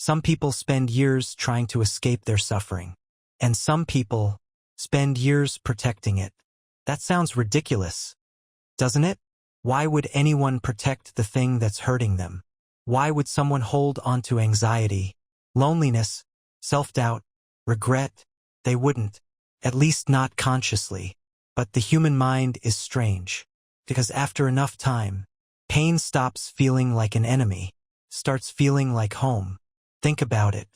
Some people spend years trying to escape their suffering. And some people spend years protecting it. That sounds ridiculous, doesn't it? Why would anyone protect the thing that's hurting them? Why would someone hold onto anxiety, loneliness, self-doubt, regret? They wouldn't, at least not consciously. But the human mind is strange, because after enough time, pain stops feeling like an enemy, starts feeling like home. Think about it.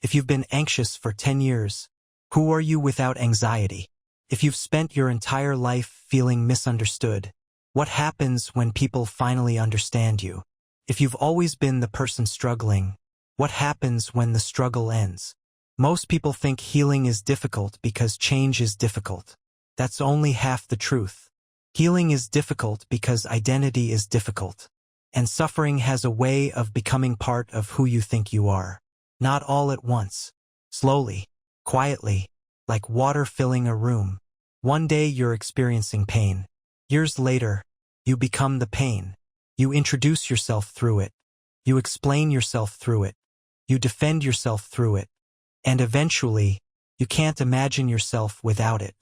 If you've been anxious for 10 years, who are you without anxiety? If you've spent your entire life feeling misunderstood, what happens when people finally understand you? If you've always been the person struggling, what happens when the struggle ends? Most people think healing is difficult because change is difficult. That's only half the truth. Healing is difficult because identity is difficult. And suffering has a way of becoming part of who you think you are. Not all at once. Slowly, quietly, like water filling a room. One day you're experiencing pain. Years later, you become the pain. You introduce yourself through it. You explain yourself through it. You defend yourself through it. And eventually, you can't imagine yourself without it.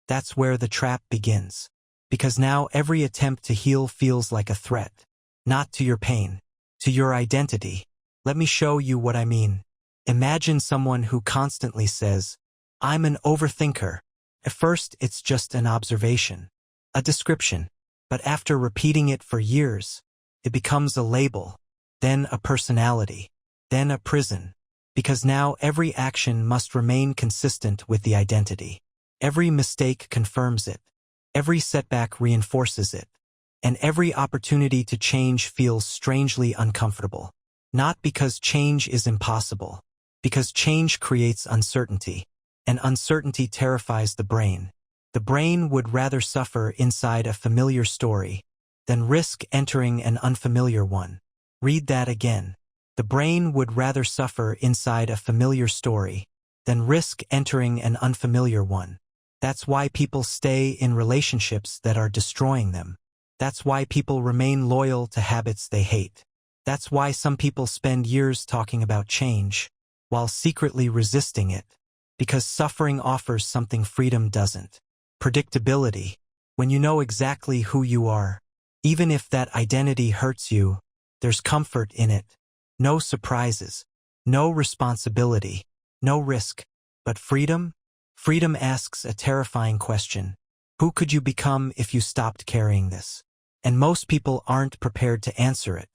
That's where the trap begins. Because now every attempt to heal feels like a threat. Not to your pain, to your identity. Let me show you what I mean. Imagine someone who constantly says, "I'm an overthinker." At first, it's just an observation, a description. But after repeating it for years, it becomes a label, then a personality, then a prison. Because now every action must remain consistent with the identity. Every mistake confirms it. Every setback reinforces it. And every opportunity to change feels strangely uncomfortable. Not because change is impossible, because change creates uncertainty. And uncertainty terrifies the brain. The brain would rather suffer inside a familiar story than risk entering an unfamiliar one. Read that again. The brain would rather suffer inside a familiar story than risk entering an unfamiliar one. That's why people stay in relationships that are destroying them. That's why people remain loyal to habits they hate. That's why some people spend years talking about change, while secretly resisting it. Because suffering offers something freedom doesn't. Predictability. When you know exactly who you are, even if that identity hurts you, there's comfort in it. No surprises. No responsibility. No risk. But freedom? Freedom asks a terrifying question. Who could you become if you stopped carrying this? And most people aren't prepared to answer it.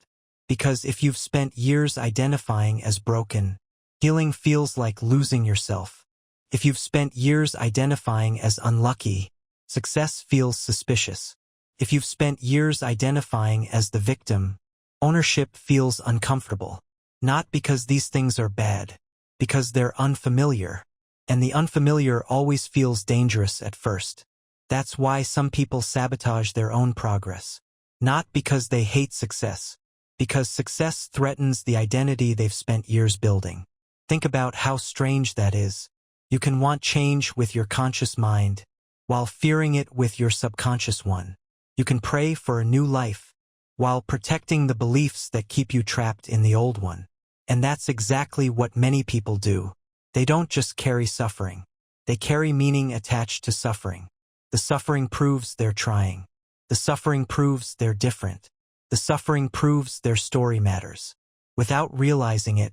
Because if you've spent years identifying as broken, healing feels like losing yourself. If you've spent years identifying as unlucky, success feels suspicious. If you've spent years identifying as the victim, ownership feels uncomfortable. Not because these things are bad, because they're unfamiliar. And the unfamiliar always feels dangerous at first. That's why some people sabotage their own progress. Not because they hate success, because success threatens the identity they've spent years building. Think about how strange that is. You can want change with your conscious mind, while fearing it with your subconscious one. You can pray for a new life, while protecting the beliefs that keep you trapped in the old one. And that's exactly what many people do. They don't just carry suffering. They carry meaning attached to suffering. The suffering proves they're trying. The suffering proves they're different. The suffering proves their story matters. Without realizing it,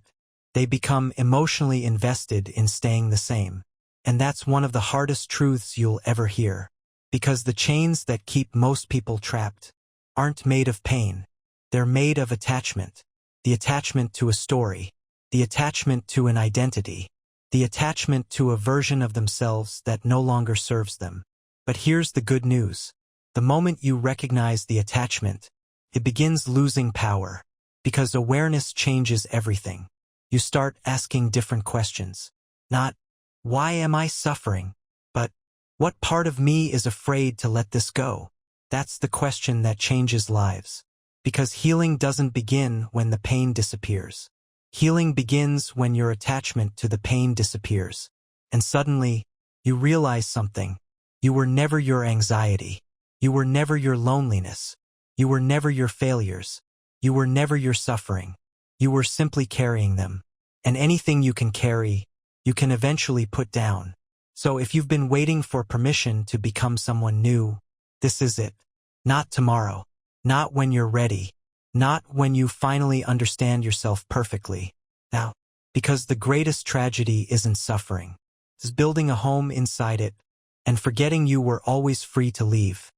they become emotionally invested in staying the same. And that's one of the hardest truths you'll ever hear. Because the chains that keep most people trapped aren't made of pain. They're made of attachment. The attachment to a story. The attachment to an identity. The attachment to a version of themselves that no longer serves them. But here's the good news. The moment you recognize the attachment, it begins losing power. Because awareness changes everything. You start asking different questions. Not, why am I suffering? But, what part of me is afraid to let this go? That's the question that changes lives. Because healing doesn't begin when the pain disappears. Healing begins when your attachment to the pain disappears. And suddenly, you realize something. You were never your anxiety. You were never your loneliness. You were never your failures. You were never your suffering. You were simply carrying them. And anything you can carry, you can eventually put down. So if you've been waiting for permission to become someone new, this is it. Not tomorrow. Not when you're ready. Not when you finally understand yourself perfectly. Now, because the greatest tragedy isn't suffering. It's building a home inside it and forgetting you were always free to leave.